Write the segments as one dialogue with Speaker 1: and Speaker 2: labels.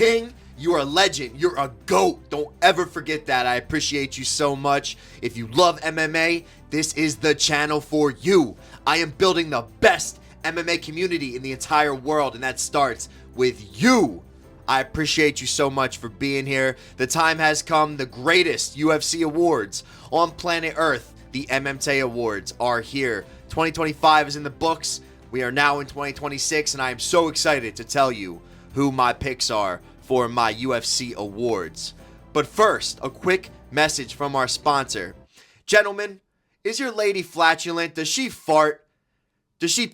Speaker 1: king. You are a legend. You're a GOAT. Don't ever forget that. I appreciate you so much. If you love MMA, this is the channel for you. I am building the best MMA community in the entire world, and that starts with you. I appreciate you so much for being here. The time has come. The greatest UFC awards on planet Earth, the MMTay Awards, are here. 2025 is in the books. We are now in 2026, and I am so excited to tell you who my picks are for my UFC awards. But first, a quick message from our sponsor. Gentlemen, is your lady flatulent? Does she fart? Does she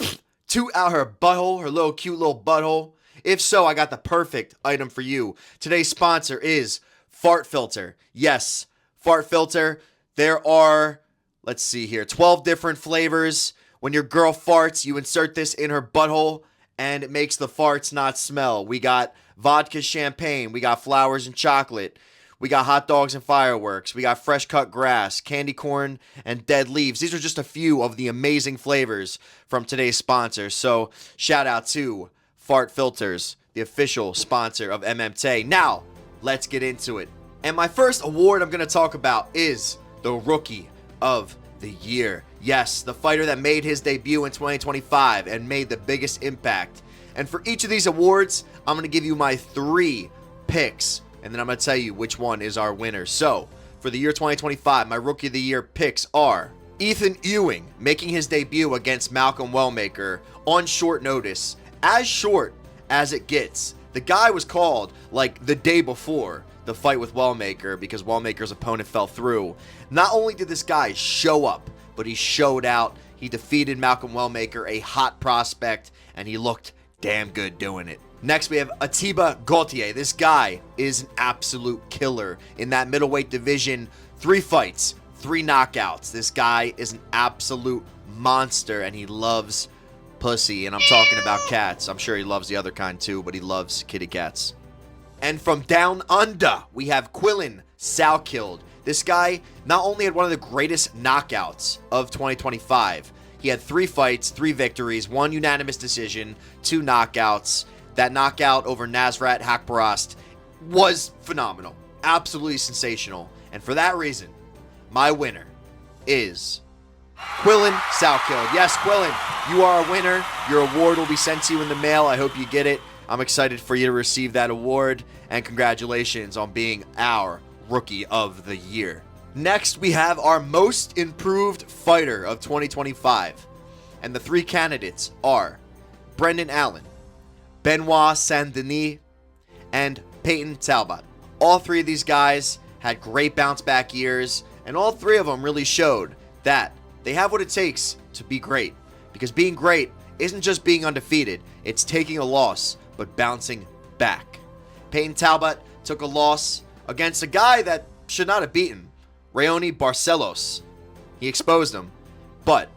Speaker 1: toot out her butthole, her little cute little butthole? If so, I got the perfect item for you. Today's sponsor is Fart Filter. Yes, Fart Filter. There are, let's see here, 12 different flavors. When your girl farts, you insert this in her butthole, and it makes the farts not smell. We got vodka champagne. We got flowers and chocolate. We got hot dogs and fireworks. We got fresh cut grass, candy corn, and dead leaves. These are just a few of the amazing flavors from today's sponsor. So shout out to Fart Filters, the official sponsor of MMTay. Now, let's get into it. And my first award I'm going to talk about is the Rookie of the Year. Yes, the fighter that made his debut in 2025 and made the biggest impact. And for each of these awards, I'm going to give you my 3 picks, and then I'm going to tell you which one is our winner. So, for the year 2025, my Rookie of the Year picks are Ethan Ewing, making his debut against Malcolm Wellmaker on short notice. As short as it gets. The guy was called like the day before the fight with Wellmaker because Wellmaker's opponent fell through. Not only did this guy show up, but he showed out. He defeated Malcolm Wellmaker, a hot prospect, and he looked damn good doing it. Next, we have Atiba Gauthier. This guy is an absolute killer in that middleweight division. 3 fights, 3 knockouts. This guy is an absolute monster, and he loves pussy, and I'm talking about cats. I'm sure he loves the other kind too, but he loves kitty cats. And from down under, we have Quillen Salkeld. This guy not only had one of the greatest knockouts of 2025, he had 3 fights, 3 victories, 1 unanimous decision, 2 knockouts. That knockout over Nasrat Haqparast was phenomenal. Absolutely sensational. And for that reason, my winner is Quillen Salkeld. Yes, Quillen, you are a winner. Your award will be sent to you in the mail. I hope you get it. I'm excited for you to receive that award, and congratulations on being our Rookie of the Year. Next, we have our Most Improved Fighter of 2025, and the 3 candidates are Brendan Allen, Benoit Saint-Denis, and Peyton Talbot. All 3 of these guys had great bounce-back years, and all 3 of them really showed that they have what it takes to be great. Because being great isn't just being undefeated. It's taking a loss, but bouncing back. Peyton Talbot took a loss against a guy that should not have beaten, Raoni Barcelos. He exposed him. But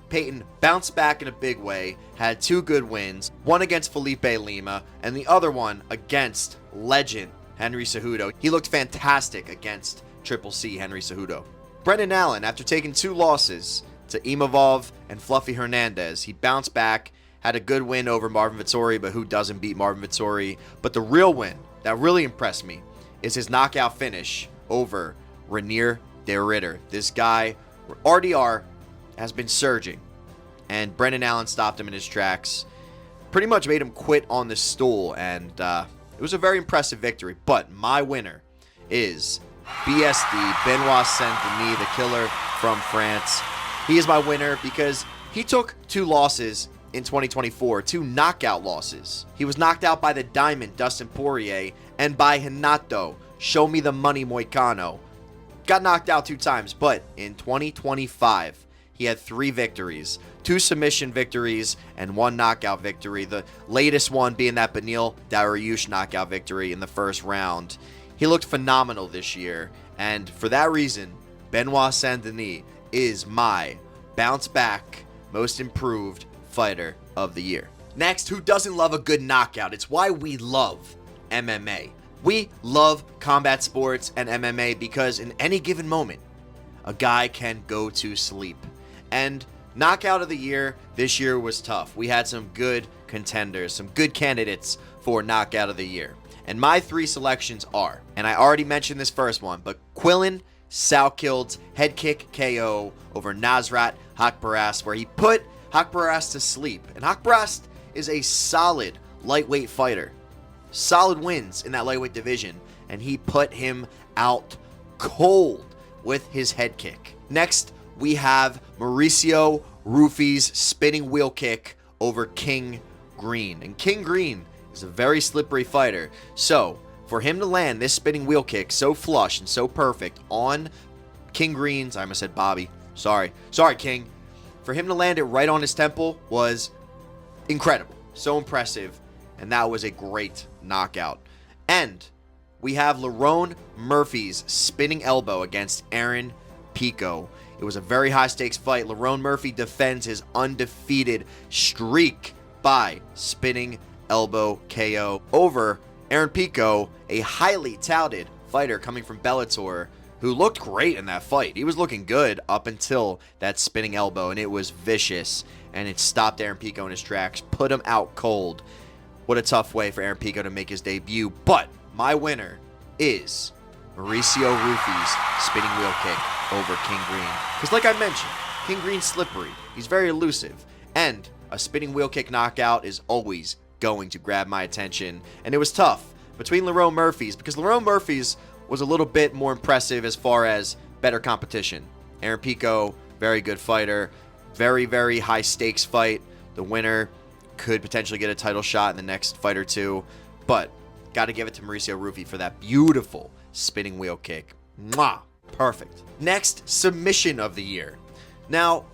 Speaker 1: Peyton bounced back in a big way, had 2 good wins, one against Felipe Lima, and the other one against legend Henry Cejudo. He looked fantastic against Triple C Henry Cejudo. Brendan Allen, after taking 2 losses to Imavov and Fluffy Hernandez, he bounced back, had a good win over Marvin Vettori, but who doesn't beat Marvin Vettori? But the real win that really impressed me is his knockout finish over Renier de Ritter. This guy, RDR, has been surging, and Brendan Allen stopped him in his tracks, pretty much made him quit on the stool, and it was a very impressive victory. But my winner is BSD, Benoit Saint-Denis, the killer from France. He is my winner because he took 2 losses in 2024, 2 knockout losses. He was knocked out by the Diamond, Dustin Poirier, and by Renato, Show Me the Money Moicano. Got knocked out 2 times, but in 2025, he had 3 victories, 2 submission victories, and 1 knockout victory. The latest one being that Beneil Dariush knockout victory in the first round. He looked phenomenal this year, and for that reason, Benoit Saint-Denis is my bounce-back, most improved fighter of the year. Next, who doesn't love a good knockout? It's why we love MMA. We love combat sports and MMA because in any given moment, a guy can go to sleep. And knockout of the year this year was tough. We had some good contenders, some good candidates for knockout of the year. And my 3 selections are, and I already mentioned this first one, but Quillen Salkild's head kick KO over Nasrat Haqparast, where he put Haqparast to sleep. And Haqparast is a solid lightweight fighter. Solid wins in that lightweight division, and he put him out cold with his head kick. Next, we have Mauricio Rufy's spinning wheel kick over King Green. And King Green is a very slippery fighter. So, for him to land this spinning wheel kick so flush and so perfect on King Green's, I almost said Bobby. Sorry, King. For him to land it right on his temple was incredible. So impressive. And that was a great knockout. And we have Lerone Murphy's spinning elbow against Aaron Pico. It was a very high-stakes fight. Lerone Murphy defends his undefeated streak by spinning elbow KO over Aaron Pico, a highly touted fighter coming from Bellator who looked great in that fight. He was looking good up until that spinning elbow, and it was vicious, and it stopped Aaron Pico in his tracks, put him out cold. What a tough way for Aaron Pico to make his debut. But my winner is Mauricio Rufy's spinning wheel kick over King Green. Because like I mentioned, King Green's slippery. He's very elusive. And a spinning wheel kick knockout is always going to grab my attention. And it was tough between Lerone Murphy's, because Lerone Murphy's was a little bit more impressive as far as better competition. Aaron Pico, very good fighter. Very, very high stakes fight. The winner could potentially get a title shot in the next fight or two. But got to give it to Mauricio Rufy for that beautiful spinning wheel kick. Mwah! Perfect. Next, submission of the year. Now,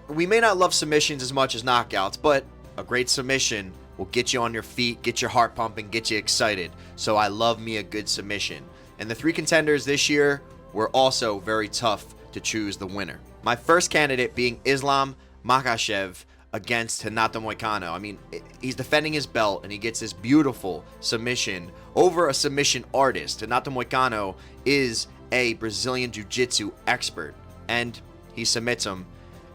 Speaker 1: we may not love submissions as much as knockouts, but a great submission will get you on your feet, get your heart pumping, get you excited. So I love me a good submission. And the 3 contenders this year were also very tough to choose the winner. My first candidate being Islam Makhachev against Renato Moicano. I mean, he's defending his belt, and he gets this beautiful submission over a submission artist. Renato Moicano is a Brazilian Jiu-Jitsu expert, and he submits him,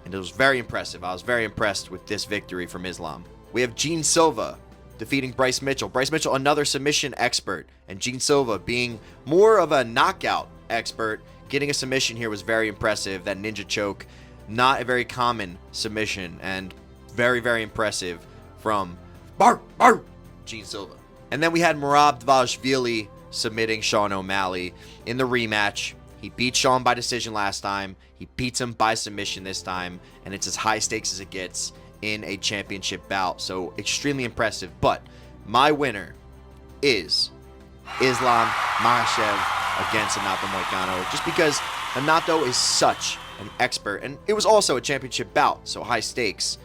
Speaker 1: and it was very impressive. I was very impressed with this victory from Islam. We have Gene Silva defeating Bryce Mitchell. Bryce Mitchell, another submission expert, and Gene Silva being more of a knockout expert. Getting a submission here was very impressive. That ninja choke, not a very common submission, and very, very impressive from Gene Silva. And then we had Merab Dvalishvili submitting Sean O'Malley in the rematch. He beat Sean by decision last time. He beats him by submission this time, and it's as high stakes as it gets in a championship bout. So extremely impressive. But my winner is Islam Makhachev against Renato Moicano, just because Renato is such an expert, and it was also a championship bout, so high stakes.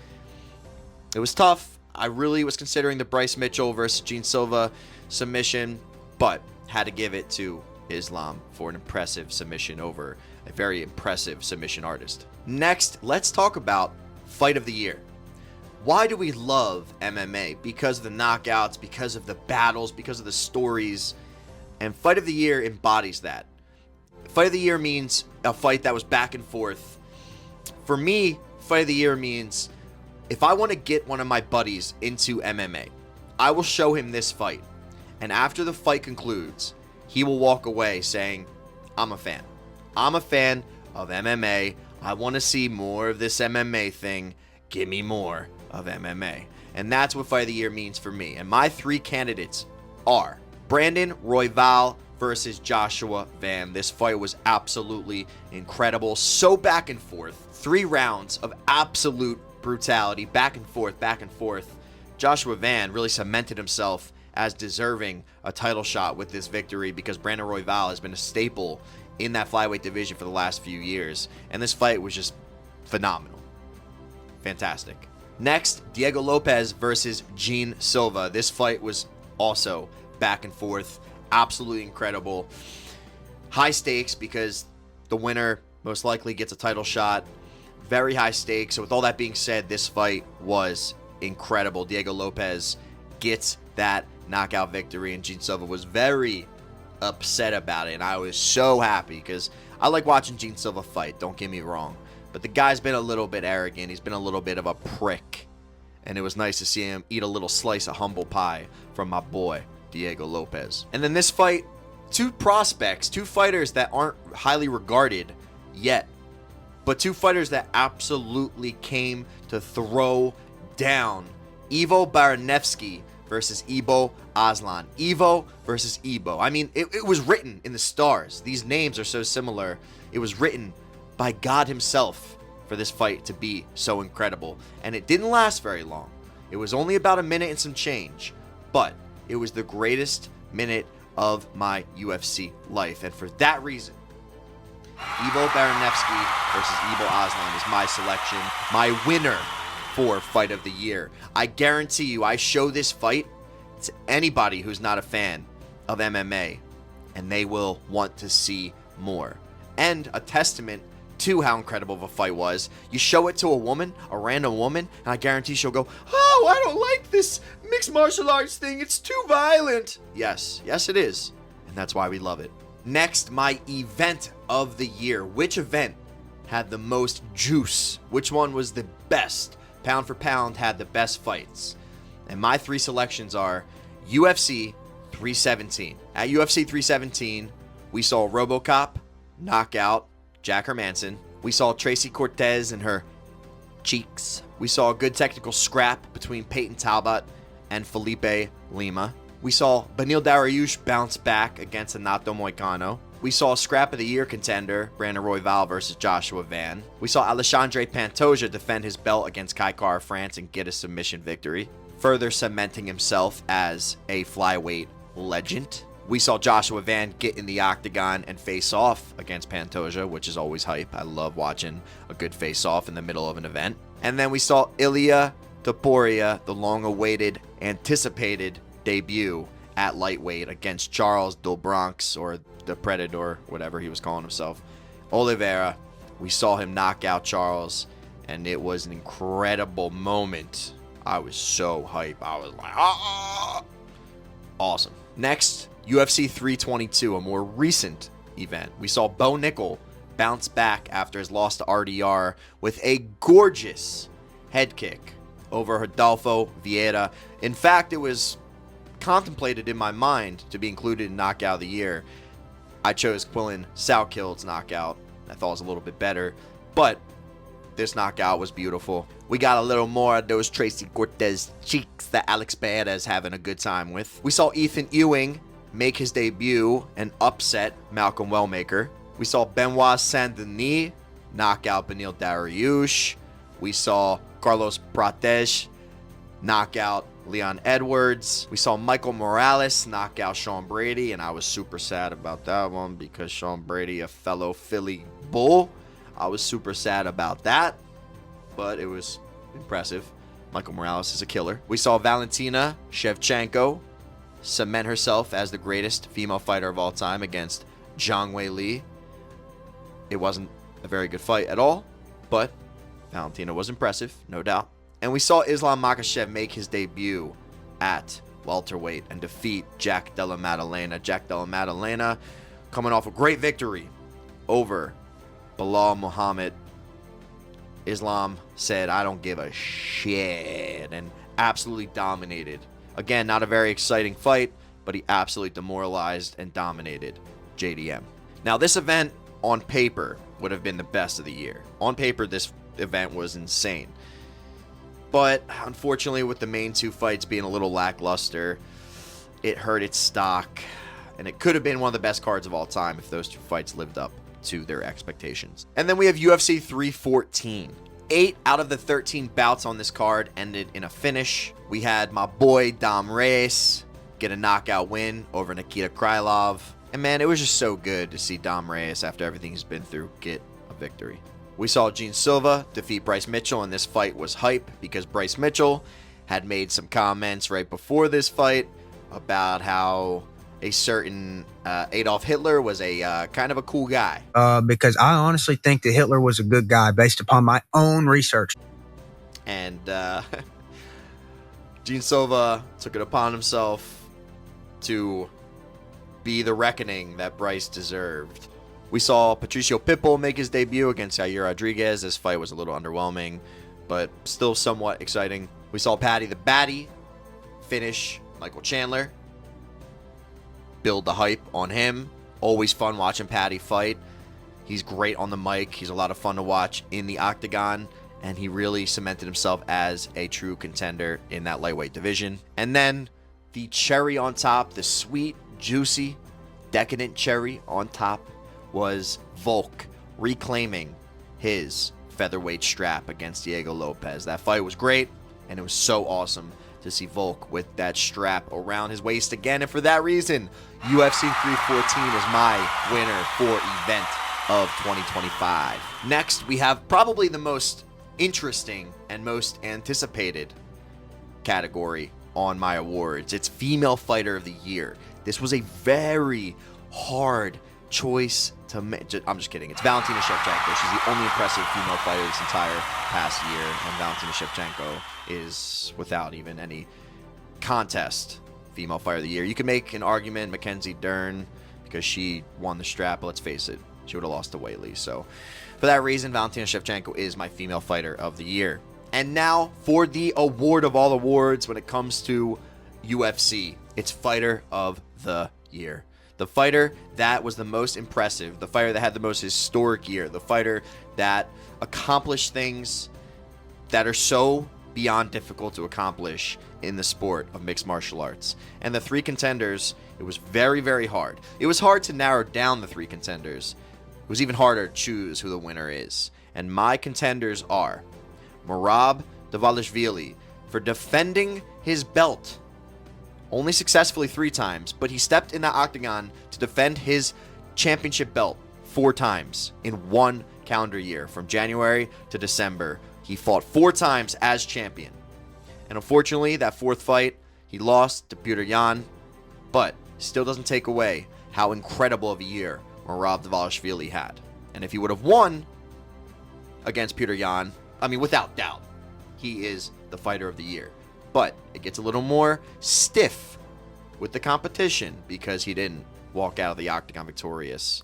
Speaker 1: It was tough. I really was considering the Bryce Mitchell versus Gene Silva submission, but had to give it to Islam for an impressive submission over a very impressive submission artist. Next, let's talk about Fight of the Year. Why do we love MMA? Because of the knockouts, because of the battles, because of the stories, and Fight of the Year embodies that. Fight of the Year means a fight that was back and forth. For me, Fight of the Year means if I want to get one of my buddies into MMA, I will show him this fight. And after the fight concludes, he will walk away saying, I'm a fan. I'm a fan of MMA. I want to see more of this MMA thing. Give me more of MMA. And that's what Fight of the Year means for me. And my 3 candidates are Brandon Royval versus Joshua Van. This fight was absolutely incredible. So back and forth. 3 rounds of absolute brutality. Back and forth, back and forth. Joshua Van really cemented himself as deserving a title shot with this victory, because Brandon Royval has been a staple in that flyweight division for the last few years. And this fight was just phenomenal. Fantastic. Next, Diego Lopez versus Gene Silva. This fight was also back and forth. Absolutely incredible. High stakes because the winner most likely gets a title shot. Very high stakes. So with all that being said, this fight was incredible. Diego Lopez gets that knockout victory, and Gene Silva was very upset about it, and I was so happy because I like watching Gene Silva fight, don't get me wrong, but the guy's been a little bit arrogant. He's been a little bit of a prick, and it was nice to see him eat a little slice of humble pie from my boy Diego Lopez. And then this fight, two prospects, two fighters that aren't highly regarded yet, but two fighters that absolutely came to throw down. Ivo Baranevsky versus Ibo Aslan. Ivo versus Ibo. I mean, it was written in the stars. These names are so similar. It was written by God himself for this fight to be so incredible. And it didn't last very long. It was only about a minute and some change. But it was the greatest minute of my UFC life. And for that reason, Ivo Baranevsky versus Ibo Aslan is my selection, my winner for Fight of the Year. I guarantee you, I show this fight to anybody who's not a fan of MMA, and they will want to see more. And a testament to how incredible of a fight was. You show it to a woman, a random woman, and I guarantee she'll go, "Oh, I don't like this mixed martial arts thing. It's too violent." Yes, yes it is. And that's why we love it. Next, my event of the year. Which event had the most juice? Which one was the best? Pound for pound had the best fights. And my three selections are UFC 317. At UFC 317, we saw RoboCop knock out Jack Hermanson. We saw Tracy Cortez and her cheeks. We saw a good technical scrap between Peyton Talbot and Felipe Lima. We saw Beneil Dariush bounce back against Renato Moicano. We saw a scrap of the year contender, Brandon Royval versus Joshua Van. We saw Alexandre Pantoja defend his belt against Kai Kara France and get a submission victory, further cementing himself as a flyweight legend. We saw Joshua Van get in the octagon and face off against Pantoja, which is always hype. I love watching a good face off in the middle of an event. And then we saw Ilia Topuria, the long-awaited, anticipated debut at lightweight against Charles do Bronx, or the Predator, whatever he was calling himself, Oliveira. We saw him knock out Charles, and it was an incredible moment. I was so hype. I was like, ah! Awesome. Next, UFC 322, a more recent event. We saw Bo Nickel bounce back after his loss to RDR with a gorgeous head kick over Rodolfo Vieira. In fact, it was contemplated in my mind to be included in Knockout of the Year. I chose Quillen Salkild's knockout. I thought it was a little bit better, but this knockout was beautiful. We got a little more of those Tracy Cortez cheeks that Alex Pereira is having a good time with. We saw Ethan Ewing make his debut and upset Malcolm Wellmaker. We saw Benoit Saint-Denis knock out Beneil Dariush. We saw Carlos Prates knock out Leon Edwards. We saw Michael Morales knock out Sean Brady, and I was super sad about that one because Sean Brady, a fellow Philly Bull, I was super sad about that, but it was impressive. Michael Morales is a killer. We saw Valentina Shevchenko cement herself as the greatest female fighter of all time against Zhang Wei Li. It wasn't a very good fight at all, but Valentina was impressive, no doubt. And we saw Islam Makhachev make his debut at welterweight and defeat Jack Della Maddalena. Jack Della Maddalena coming off a great victory over Bilal Muhammad. Islam said, "I don't give a shit," and absolutely dominated. Again, not a very exciting fight, but he absolutely demoralized and dominated JDM. Now, this event on paper would have been the best of the year. On paper, this event was insane. But unfortunately, with the main two fights being a little lackluster, it hurt its stock. And it could have been one of the best cards of all time if those two fights lived up to their expectations. And then we have UFC 314. 8 out of the 13 bouts on this card ended in a finish. We had my boy Dom Reyes get a knockout win over Nikita Krylov. And man, it was just so good to see Dom Reyes, after everything he's been through, get a victory. We saw Gene Silva defeat Bryce Mitchell, and this fight was hype because Bryce Mitchell had made some comments right before this fight about how a certain Adolf Hitler was a kind of a cool guy.
Speaker 2: Because I honestly think that Hitler was a good guy based upon my own research.
Speaker 1: And Gene Silva took it upon himself to be the reckoning that Bryce deserved. We saw Patricio Pitbull make his debut against Yair Rodriguez. This fight was a little underwhelming, but still somewhat exciting. We saw Paddy the Baddy finish Michael Chandler. build the hype on him. Always fun watching Patty fight. He's great on the mic. He's a lot of fun to watch in the octagon. And he really cemented himself as a true contender in that lightweight division. And then the cherry on top, the sweet, juicy, decadent cherry on top, was Volk reclaiming his featherweight strap against Diego Lopez. That fight was great, and it was so awesome to see Volk with that strap around his waist again. And for that reason, UFC 314 is my winner for event of 2025. Next, we have probably the most interesting and most anticipated category on my awards. It's Female Fighter of the Year. This was a very hard choice to make. I'm just kidding. It's Valentina Shevchenko. She's the only impressive female fighter this entire past year, and Valentina Shevchenko is, without even any contest, Female Fighter of the Year. You could make an argument Mackenzie Dern because she won the strap, but let's face it, she would have lost to Whaley. So for that reason, Valentina Shevchenko is my Female Fighter of the Year. And now for the award of all awards when it comes to UFC. It's Fighter of the Year. The fighter that was the most impressive, the fighter that had the most historic year, the fighter that accomplished things that are so beyond difficult to accomplish in the sport of mixed martial arts. And the three contenders, it was very, very hard. It was hard to narrow down the three contenders. It was even harder to choose who the winner is. And my contenders are Merab Dvalishvili for defending his belt. Only successfully 3 times, but he stepped in the octagon to defend his championship belt 4 times in 1 calendar year. From January to December, he fought 4 times as champion. And unfortunately, that 4th fight, he lost to Petr Yan, but still doesn't take away how incredible of a year Merab Dvalishvili had. And if he would have won against Petr Yan, I mean, without doubt, he is the fighter of the year. But it gets a little more stiff with the competition because he didn't walk out of the octagon victorious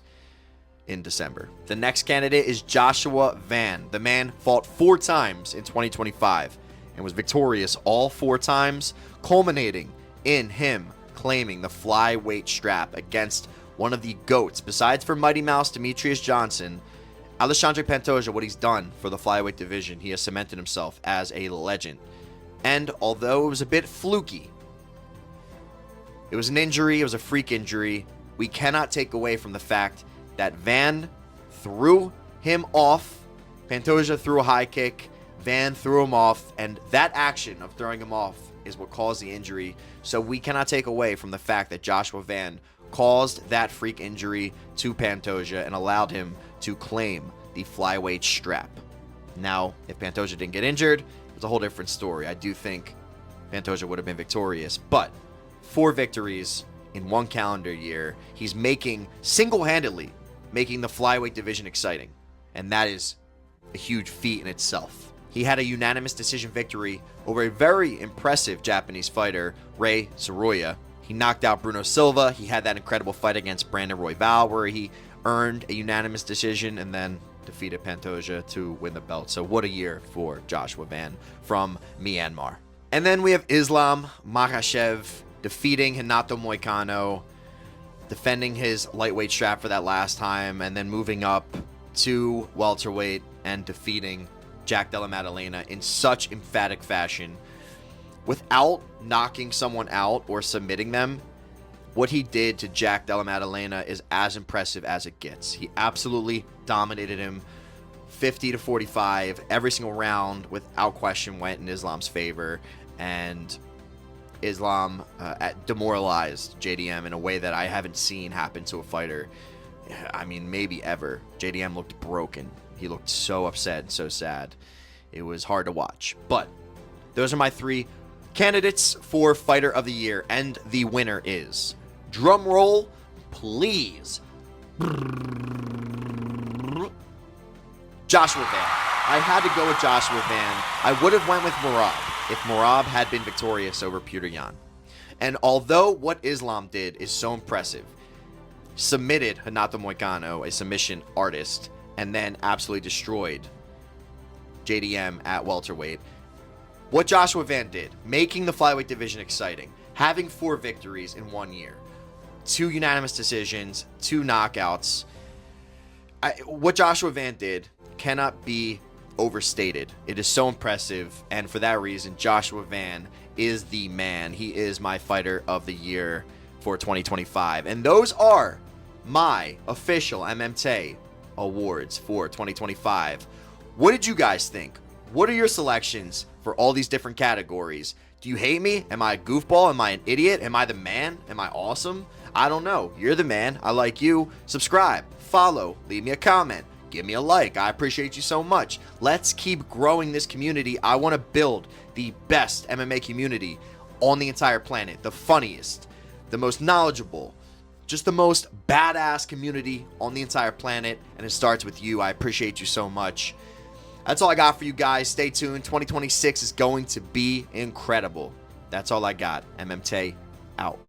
Speaker 1: in December. The next candidate is Joshua Van. The man fought 4 times in 2025 and was victorious all 4 times, culminating in him claiming the flyweight strap against one of the GOATs. Besides for Mighty Mouse Demetrius Johnson, Alexandre Pantoja, what he's done for the flyweight division, he has cemented himself as a legend. And although it was a bit fluky, it was an injury, it was a freak injury, we cannot take away from the fact that Van threw him off. Pantoja threw a high kick, Van threw him off, and that action of throwing him off is what caused the injury. So we cannot take away from the fact that Joshua Van caused that freak injury to Pantoja and allowed him to claim the flyweight strap. Now, if Pantoja didn't get injured, it's a whole different story. I do think Pantoja would have been victorious, but 4 victories in 1 calendar year, he's single-handedly making the flyweight division exciting, and that is a huge feat in itself. He had a unanimous decision victory over a very impressive Japanese fighter, Rei Soroya. He knocked out Bruno Silva. He had that incredible fight against Brandon Royval where he earned a unanimous decision and then defeated Pantoja to win the belt. So what a year for Joshua Van from Myanmar. And then we have Islam Makhachev defeating Renato Moicano, defending his lightweight strap for that last time, and then moving up to welterweight and defeating Jack Della Maddalena in such emphatic fashion. Without knocking someone out or submitting them, what he did to Jack Della Maddalena is as impressive as it gets. He absolutely dominated him 50-45. Every single round, without question, went in Islam's favor. And Islam demoralized JDM in a way that I haven't seen happen to a fighter. I mean, maybe ever. JDM looked broken. He looked so upset, so sad. It was hard to watch. But those are my 3 candidates for Fighter of the Year. And the winner is... drum roll, please. Joshua Van. I had to go with Joshua Van. I would have went with Merab if Merab had been victorious over Petr Yan. And although what Islam did is so impressive, submitted Renato Moicano, a submission artist, and then absolutely destroyed JDM at welterweight, what Joshua Van did, making the flyweight division exciting, having 4 victories in 1 year, 2 unanimous decisions, 2 knockouts. What Joshua Van did cannot be overstated. It is so impressive, and for that reason, Joshua Van is the man. He is my fighter of the year for 2025. And those are my official MMTay awards for 2025. What did you guys think? What are your selections for all these different categories? Do you hate me? Am I a goofball? Am I an idiot? Am I the man? Am I awesome? I don't know. You're the man. I like you. Subscribe, follow, leave me a comment, give me a like. I appreciate you so much. Let's keep growing this community. I want to build the best MMA community on the entire planet. The funniest, the most knowledgeable, just the most badass community on the entire planet. And it starts with you. I appreciate you so much. That's all I got for you guys. Stay tuned. 2026 is going to be incredible. That's all I got. MMTay out.